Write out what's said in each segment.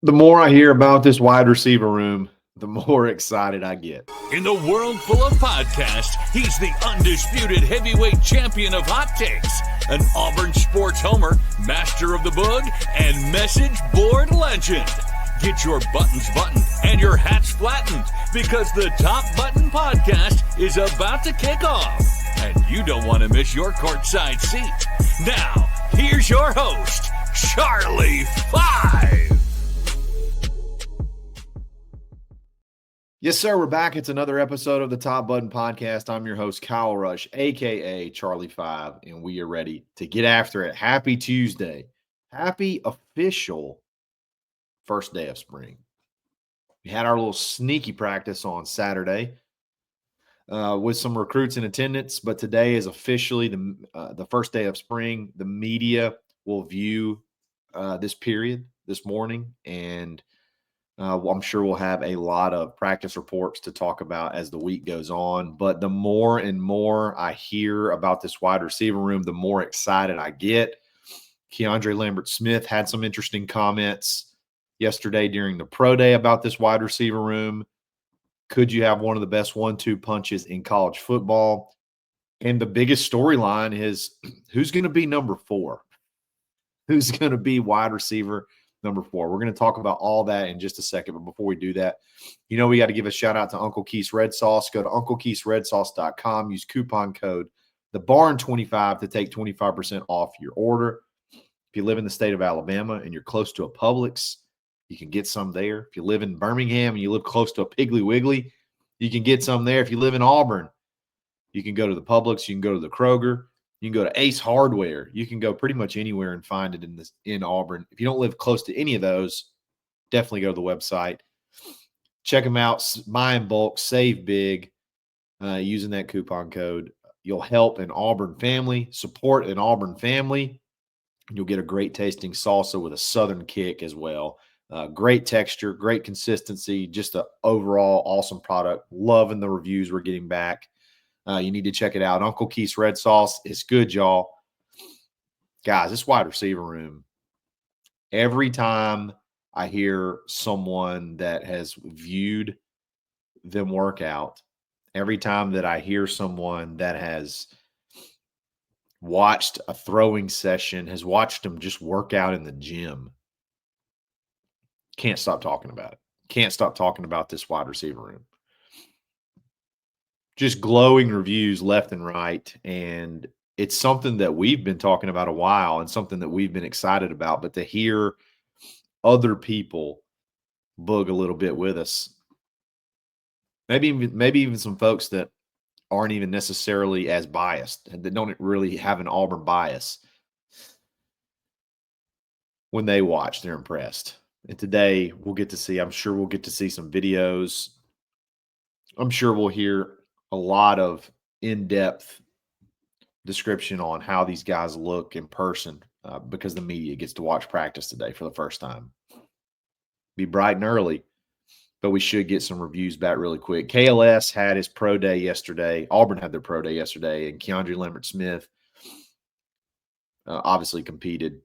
The more I hear about this wide receiver room, the more excited I get. In the world full of podcasts, he's the undisputed heavyweight champion of hot takes, an Auburn sports homer, master of the boog, and message board legend. Get your buttons buttoned and your hats flattened because the Top Button Podcast is about to kick off. And you don't want to miss your courtside seat. Now, here's your host, Charlie Five. Yes, sir. We're back. It's another episode of the Top Button Podcast. I'm your host, Kyle Rush, a.k.a. Charlie Five, and we are ready to get after it. Happy Tuesday. Happy official first day of spring. We had our little sneaky practice on Saturday with some recruits in attendance, but today is officially the first day of spring. The media will view this period this morning, and I'm sure we'll have a lot of practice reports to talk about as the week goes on. But the more and more I hear about this wide receiver room, the more excited I get. KeAndre Lambert-Smith had some interesting comments yesterday during the pro day about this wide receiver room. Could you have one of the best 1-2 punches in college football? And the biggest storyline is who's going to be number 4? Who's going to be wide receiver number 4? We're going to talk about all that in just a second. But before we do that, we got to give a shout out to Uncle Keith's Red Sauce. Go to UncleKeith'sRedSauce.com. Use coupon code TheBarn25 to take 25% off your order. If you live in the state of Alabama and you're close to a Publix, you can get some there. If you live in Birmingham and you live close to a Piggly Wiggly, you can get some there. If you live in Auburn, you can go to the Publix. You can go to the Kroger. You can go to Ace Hardware. You can go pretty much anywhere and find it in Auburn. If you don't live close to any of those, definitely go to the website. Check them out. Buy in bulk. Save big using that coupon code. You'll help an Auburn family. Support an Auburn family. You'll get a great tasting salsa with a southern kick as well. Great texture, great consistency, just an overall awesome product. Loving the reviews we're getting back. You need to check it out. Uncle Keith's Red Sauce is good, y'all. Guys, this wide receiver room, every time I hear someone that has viewed them work out, every time that I hear someone that has watched a throwing session, has watched them just work out in the gym, can't stop talking about it. Can't stop talking about this wide receiver room. Just glowing reviews left and right. And it's something that we've been talking about a while and something that we've been excited about. But to hear other people bug a little bit with us, maybe even some folks that aren't even necessarily as biased and that don't really have an Auburn bias, when they watch, they're impressed. And today I'm sure we'll get to see some videos. I'm sure we'll hear a lot of in-depth description on how these guys look in person because the media gets to watch practice today for the first time. Be bright and early, but we should get some reviews back really quick. KLS had his pro day yesterday. Auburn had their pro day yesterday, and KeAndre Lambert-Smith obviously competed.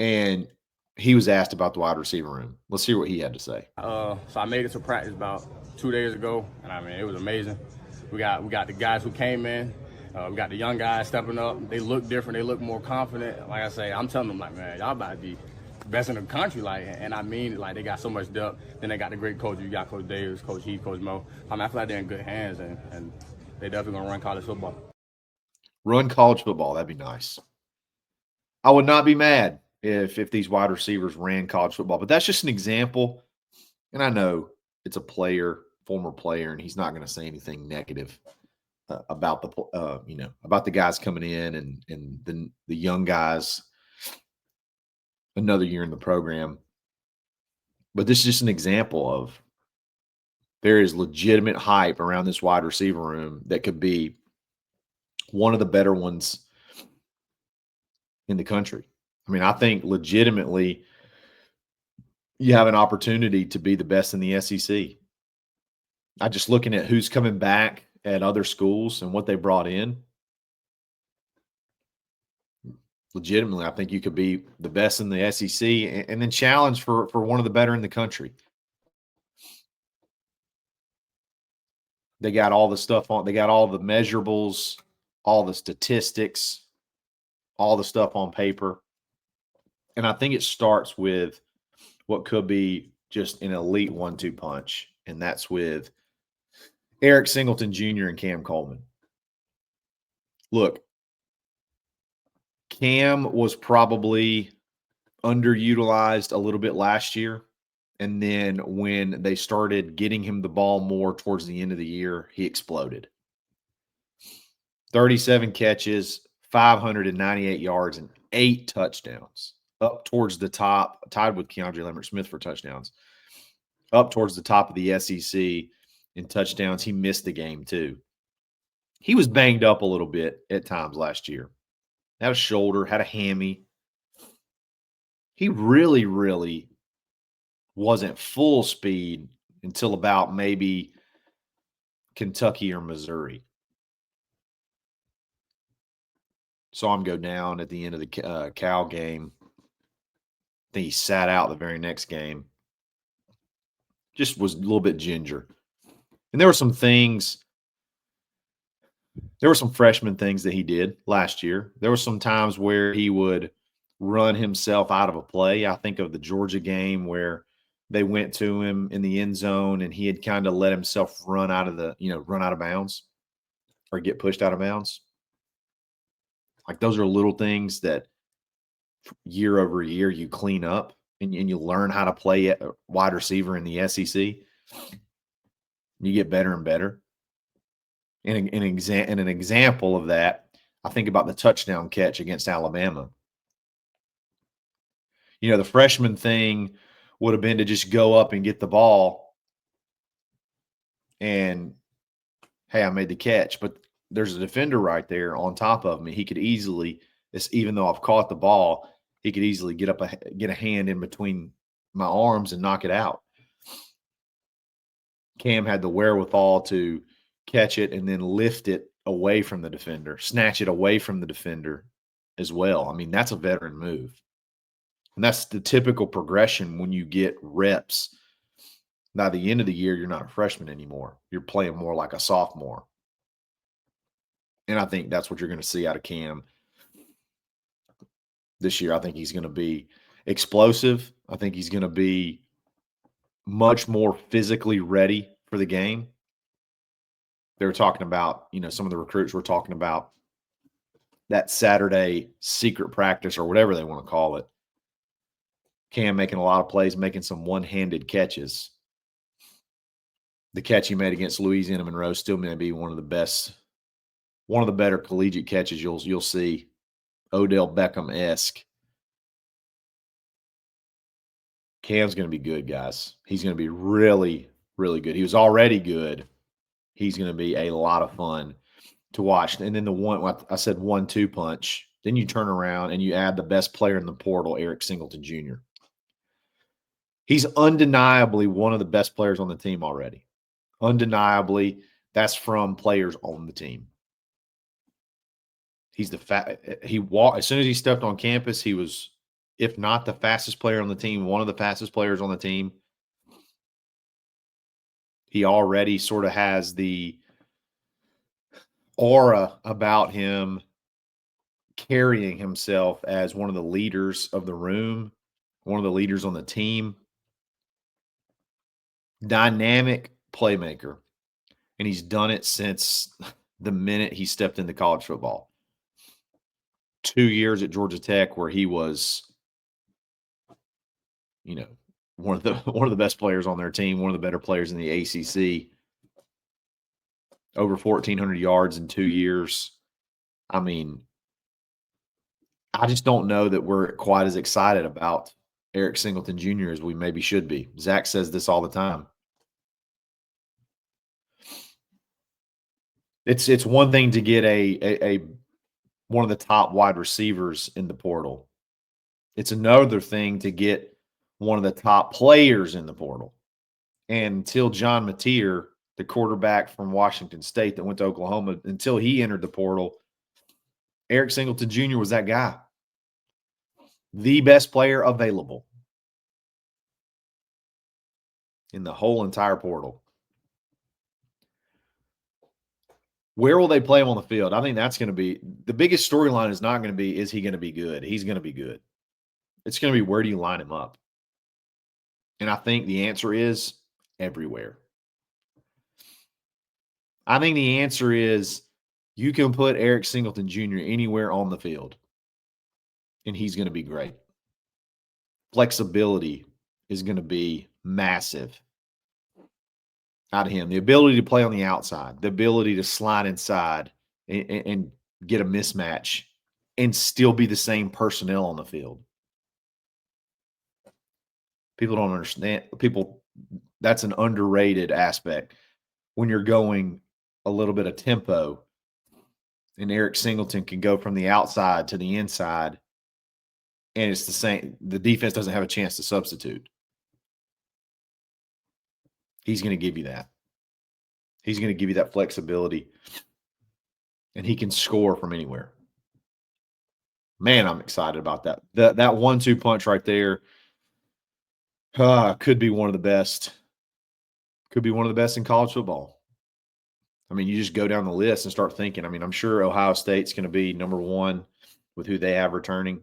And he was asked about the wide receiver room. Let's hear what he had to say. So I made it to practice about 2 days ago, and I mean, it was amazing. We got the guys who came in. We got the young guys stepping up. They look different. They look more confident. Like I say, I'm telling them, like, man, y'all about to be best in the country. Like, and I mean it. Like, they got so much depth. Then they got the great coaches. You got Coach Davis, Coach Heath, Coach Mo. I feel like they're in good hands, and they definitely going to run college football. Run college football. That'd be nice. I would not be mad if these wide receivers ran college football. But that's just an example. And I know it's a player, former player, and he's not going to say anything negative about the guys coming in and the young guys another year in the program. But this is just an example of there is legitimate hype around this wide receiver room that could be one of the better ones in the country. I mean, I think legitimately you have an opportunity to be the best in the SEC. I just looking at who's coming back at other schools and what they brought in. Legitimately, I think you could be the best in the SEC and then challenge for one of the better in the country. They got all the stuff on. They got all the measurables, all the statistics, all the stuff on paper. And I think it starts with what could be just an elite 1-2 punch, and that's with Eric Singleton Jr. and Cam Coleman. Look, Cam was probably underutilized a little bit last year. And then when they started getting him the ball more towards the end of the year, he exploded. 37 catches, 598 yards, and 8 touchdowns. Up towards the top, tied with KeAndre Lambert-Smith for touchdowns. Up towards the top of the SEC in touchdowns. He missed the game too. He was banged up a little bit at times last year. Had a shoulder, had a hammy. He really wasn't full speed until about maybe Kentucky or Missouri. Saw him go down at the end of the Cal game. I think he sat out the very next game. Just was a little bit ginger. And there were some things, there were some freshman things that he did last year. There were some times where he would run himself out of a play. I think of the Georgia game where they went to him in the end zone and he had kind of let himself run out of bounds or get pushed out of bounds. Like those are little things that year over year you clean up and you learn how to play a wide receiver in the SEC. You get better and better. And an example of that, I think about the touchdown catch against Alabama. You know, the freshman thing would have been to just go up and get the ball and, hey, I made the catch. But there's a defender right there on top of me. He could easily, even though I've caught the ball, he could easily get a hand in between my arms and knock it out. Cam had the wherewithal to catch it and then lift it away from the defender, snatch it away from the defender as well. I mean, that's a veteran move. And that's the typical progression when you get reps. By the end of the year, you're not a freshman anymore. You're playing more like a sophomore. And I think that's what you're going to see out of Cam this year. I think he's going to be explosive. I think he's going to be much more physically ready for the game. They were talking about, some of the recruits were talking about that Saturday secret practice or whatever they want to call it. Cam making a lot of plays, making some one-handed catches. The catch he made against Louisiana Monroe still may be one of the better collegiate catches you'll see. Odell Beckham-esque. Cam's going to be good, guys. He's going to be really, really good. He was already good. He's going to be a lot of fun to watch. And then the one, I said 1-2 punch. Then you turn around and you add the best player in the portal, Eric Singleton Jr. He's undeniably one of the best players on the team already. Undeniably, that's from players on the team. He's as soon as he stepped on campus, he was, if not the fastest player on the team, one of the fastest players on the team. He already sort of has the aura about him, carrying himself as one of the leaders of the room, one of the leaders on the team. Dynamic playmaker. And he's done it since the minute he stepped into college football. 2 years at Georgia Tech where he was, one of the best players on their team, one of the better players in the ACC. Over 1,400 yards in 2 years. I mean, I just don't know that we're quite as excited about Eric Singleton Jr. as we maybe should be. Zach says this all the time. It's one thing to get a one of the top wide receivers in the portal. It's another thing to get one of the top players in the portal. And until John Mateer, the quarterback from Washington State that went to Oklahoma, until he entered the portal, Eric Singleton Jr. was that guy. the best player available in the whole entire portal. Where will they play him on the field? I think that's going to be the biggest storyline. Is not going to be, is he going to be good? He's going to be good. It's going to be, where do you line him up? And I think the answer is everywhere. I think the answer is you can put Eric Singleton Jr. anywhere on the field, and he's going to be great. Flexibility is going to be massive out of him. The ability to play on the outside, the ability to slide inside and get a mismatch and still be the same personnel on the field. People don't understand. That's an underrated aspect. When you're going a little bit of tempo, and Eric Singleton can go from the outside to the inside, and it's the same. The defense doesn't have a chance to substitute. He's going to give you that. He's going to give you that flexibility, and he can score from anywhere. Man, I'm excited about that. That 1-2 punch right there could be one of the best. Could be one of the best in college football. I mean, you just go down the list and start thinking. I mean, I'm sure Ohio State's going to be number one with who they have returning.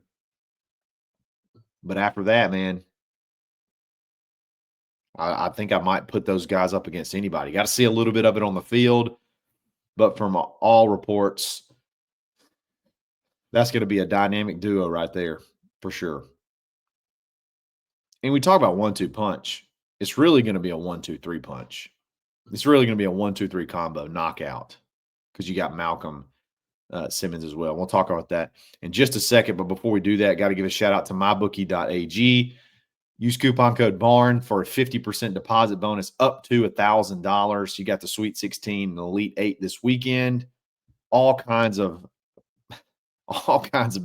But after that, man, I think I might put those guys up against anybody. Got to see a little bit of it on the field. But from all reports, that's going to be a dynamic duo right there for sure. And we talk about 1-2 punch. It's really going to be a 1-2-3 punch. It's really going to be a 1-2-3 combo knockout, because you got Malcolm Simmons as well. We'll talk about that in just a second. But before we do that, got to give a shout out to mybookie.ag. Use coupon code BARN for a 50% deposit bonus up to $1,000. You got the Sweet 16 and the Elite 8 this weekend. All kinds of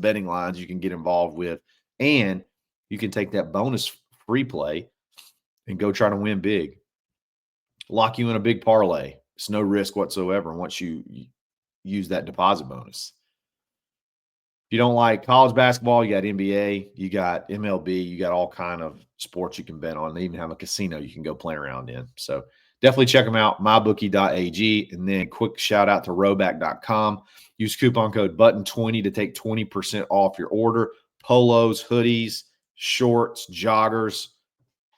betting lines you can get involved with, and you can take that bonus free play and go try to win big. Lock you in a big parlay. It's no risk whatsoever once you use that deposit bonus. If you don't like college basketball, you got NBA, you got MLB, you got all kind of sports you can bet on. They even have a casino you can go play around in. So definitely check them out, mybookie.ag. And then quick shout out to roback.com. Use coupon code BUTTON20 to take 20% off your order. Polos, hoodies, shorts, joggers,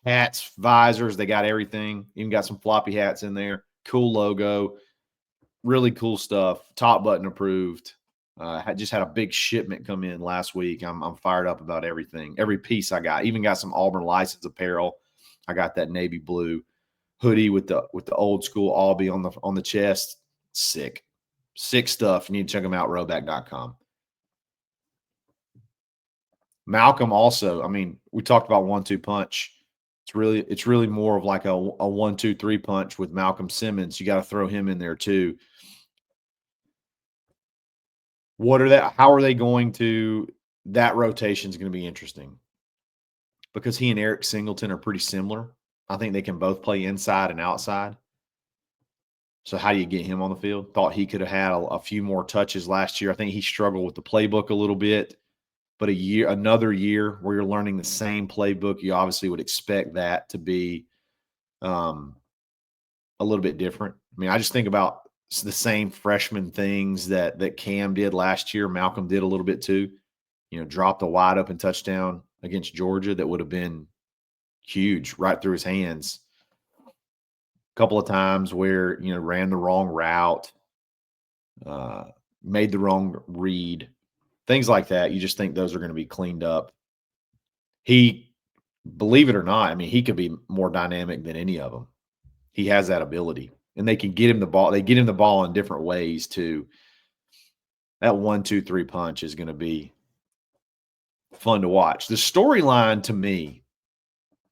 hats, visors. They got everything. Even got some floppy hats in there. Cool logo. Really cool stuff. Top button approved. Just had a big shipment come in last week. I'm fired up about everything. Every piece I got. Even got some Auburn license apparel. I got that navy blue hoodie with the old school Albie on the chest. Sick stuff. You need to check them out. Roback.com. Malcolm also. I mean, we talked about 1-2 punch. It's really more of like a 1-2-3 punch with Malcolm Simmons. You got to throw him in there too. How are they going to, that rotation is going to be interesting, because he and Eric Singleton are pretty similar. I think they can both play inside and outside. So how do you get him on the field? Thought he could have had a few more touches last year. I think he struggled with the playbook a little bit, but another year where you're learning the same playbook, you obviously would expect that to be a little bit different. I mean, I just think about the same freshman things that Cam did last year. Malcolm did a little bit too. Dropped a wide open touchdown against Georgia that would have been huge right through his hands. A couple of times where, ran the wrong route, made the wrong read, things like that. You just think those are going to be cleaned up. He, believe it or not, I mean, he could be more dynamic than any of them. He has that ability. And they can get him the ball. They get him the ball in different ways too. That 1-2-3 punch is going to be fun to watch. The storyline to me,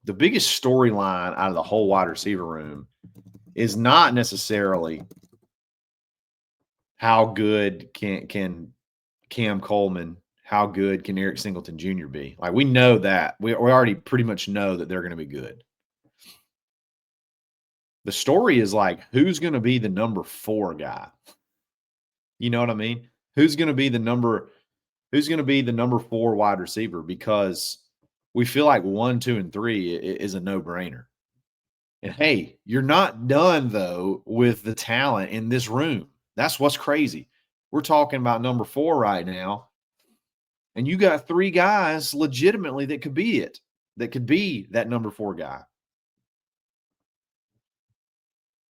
the biggest storyline out of the whole wide receiver room is not necessarily how good can Cam Coleman, how good can Eric Singleton Jr. be. Like, we know that. We already pretty much know that they're going to be good. The story is like, who's going to be the number 4 guy? You know what I mean? Who's going to be the number Who's going to be the number 4 wide receiver? Because we feel like 1, 2, and 3 is a no-brainer. And hey, you're not done, though, with the talent in this room. That's what's crazy. We're talking about number 4 right now, and you got 3 guys legitimately that could be it, that could be that number 4 guy.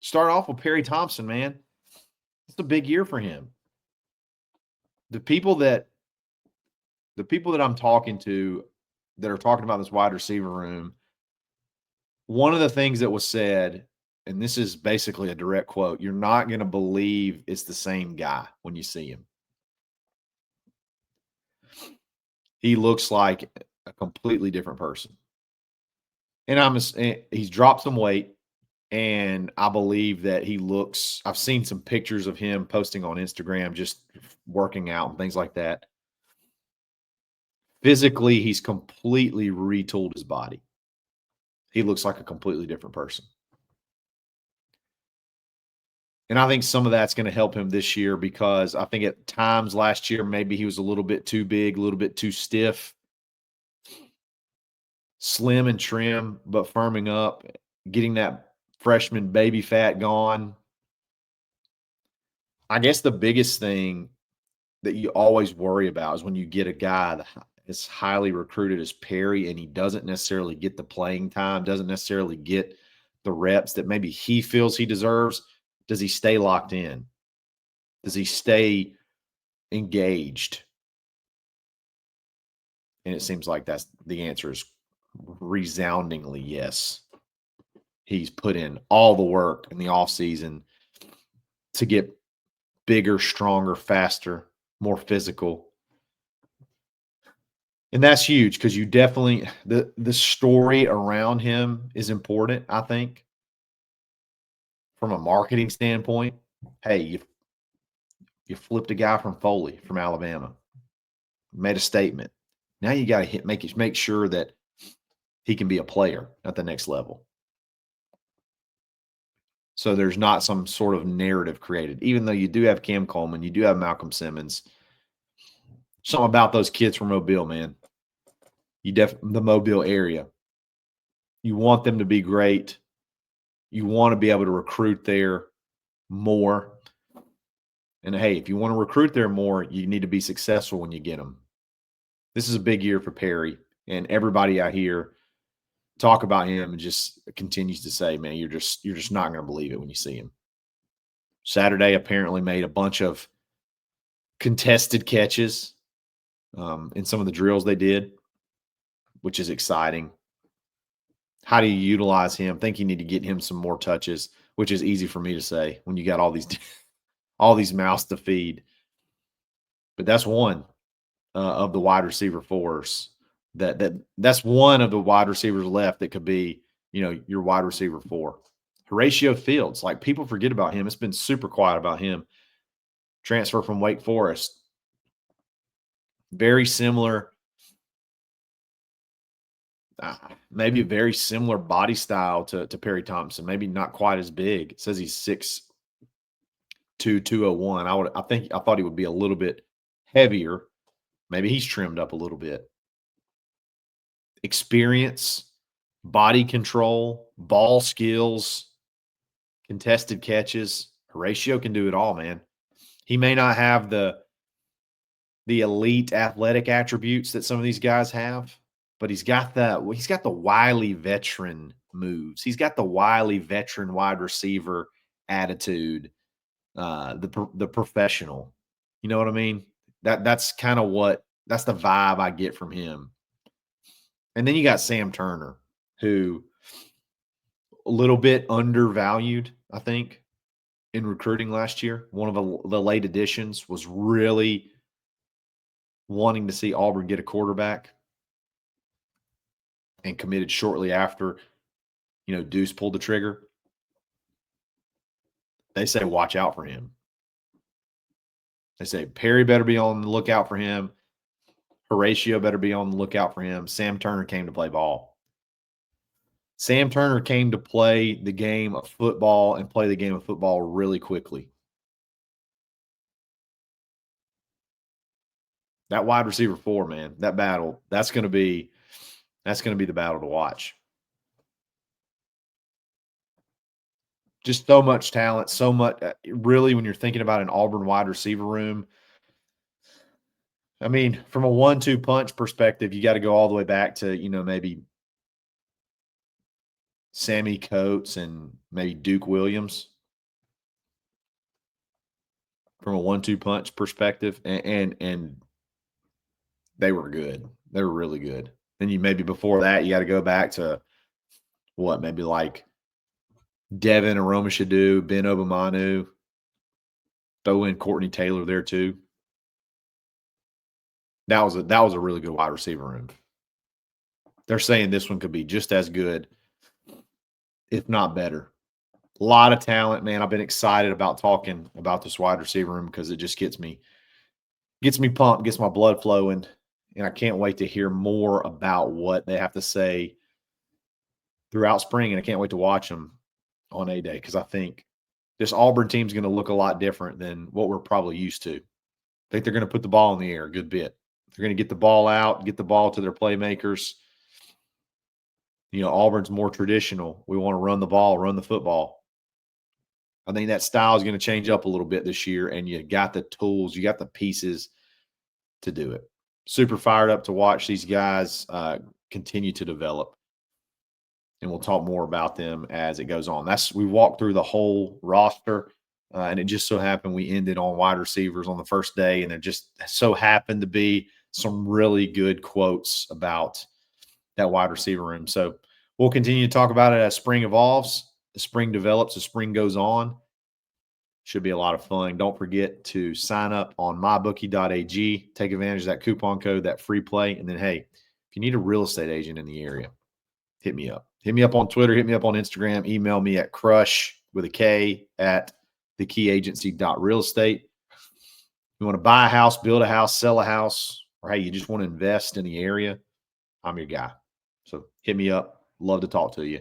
Start off with Perry Thompson, man. It's a big year for him. The people that I'm talking to that are talking about this wide receiver room, one of the things that was said, and this is basically a direct quote, you're not going to believe it's the same guy when you see him. He looks like a completely different person. And he's dropped some weight, and I believe that he looks – I've seen some pictures of him posting on Instagram just working out and things like that. Physically, he's completely retooled his body. He looks like a completely different person. And I think some of that's going to help him this year because I think at times last year maybe he was a little bit too big, a little bit too stiff, slim and trim, but firming up, getting that freshman baby fat gone. I guess the biggest thing that you always worry about is when you get a guy that is highly recruited as Perry and he doesn't necessarily get the playing time, doesn't necessarily get the reps that maybe he feels he deserves. Does he stay locked in? Does he stay engaged? And it seems like that's the answer is resoundingly yes. He's put in all the work in the offseason to get bigger, stronger, faster, more physical. And that's huge because you definitely the story around him is important, I think. From a marketing standpoint, hey, you flipped a guy from Foley from Alabama, made a statement. Now you got to make sure that he can be a player at the next level. So there's not some sort of narrative created, even though you do have Cam Coleman, you do have Malcolm Simmons. Something about those kids from Mobile, man. The Mobile area. You want them to be great. You want to be able to recruit there more. And hey, if you want to recruit there more, you need to be successful when you get them. This is a big year for Perry, and everybody out here talk about him and just continues to say, man, you're just not going to believe it when you see him. Saturday apparently made a bunch of contested catches in some of the drills they did, which is exciting. How do you utilize him? I think you need to get him some more touches, which is easy for me to say when you got all these mouths to feed. But that's one of the wide receiver fours. That's one of the wide receivers left that could be, your wide receiver 4. Horatio Fields, like people forget about him. It's been super quiet about him. Transfer from Wake Forest. Very similar, maybe a very similar body style to Perry Thompson. Maybe not quite as big. It says he's 6'2", 201. I thought he would be a little bit heavier. Maybe he's trimmed up a little bit. Experience, body control, ball skills, contested catches. Horatio can do it all, man. He may not have the elite athletic attributes that some of these guys have, but he's got the wily veteran moves. He's got the wily veteran wide receiver attitude, the professional. You know what I mean? That's kind of that's the vibe I get from him. And then you got Sam Turner, who a little bit undervalued, I think, in recruiting last year. One of the late additions, was really wanting to see Auburn get a quarterback and committed shortly after, Deuce pulled the trigger. They say watch out for him. They say Perry better be on the lookout for him. Horatio better be on the lookout for him. Sam Turner came to play ball. Sam Turner came to play the game of football and play the game of football really quickly. That wide receiver 4, man, that battle, that's going to be the battle to watch. Just so much talent, so much. Really, when you're thinking about an Auburn wide receiver room, I mean, from a 1-2 punch perspective, you got to go all the way back to, maybe Sammy Coates and maybe Duke Williams from a 1-2 punch perspective. And they were good. They were really good. Then maybe before that, you got to go back to maybe like Devin Aromashadu, Ben Obamanu, throw in Courtney Taylor there too. That was a really good wide receiver room. They're saying this one could be just as good, if not better. A lot of talent, man. I've been excited about talking about this wide receiver room because it just gets me pumped, gets my blood flowing, and I can't wait to hear more about what they have to say throughout spring, and I can't wait to watch them on A-Day because I think this Auburn team is going to look a lot different than what we're probably used to. I think they're going to put the ball in the air a good bit. They're going to get the ball out, get the ball to their playmakers. Auburn's more traditional. We want to run the ball, run the football. I think that style is going to change up a little bit this year, and you got the tools, you got the pieces to do it. Super fired up to watch these guys continue to develop. And we'll talk more about them as it goes on. We walked through the whole roster, and it just so happened we ended on wide receivers on the first day, and there just so happened to be some really good quotes about that wide receiver room. So we'll continue to talk about it as spring evolves, the spring develops, the spring goes on. Should be a lot of fun. Don't forget to sign up on mybookie.ag, take advantage of that coupon code, that free play. And then, hey, if you need a real estate agent in the area, hit me up. Hit me up on Twitter. Hit me up on Instagram. Email me at crush with a K at thekeyagency.realestate. You want to buy a house, build a house, sell a house, or hey, you just want to invest in the area, I'm your guy. So hit me up. Love to talk to you.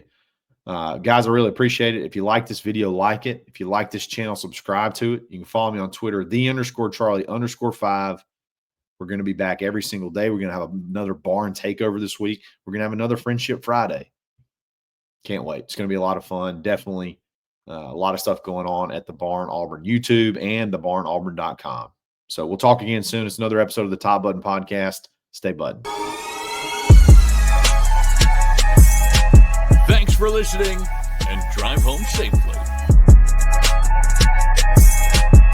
Guys, I really appreciate it. If you like this video, like it. If you like this channel, subscribe to it. You can follow me on Twitter, _Charlie_5. We're going to be back every single day. We're going to have another barn takeover this week. We're going to have another Friendship Friday. Can't wait. It's going to be a lot of fun. Definitely a lot of stuff going on at the Barn Auburn YouTube and thebarnauburn.com. So we'll talk again soon. It's another episode of the Top Button Podcast. Stay button. Thanks for listening, and drive home safely.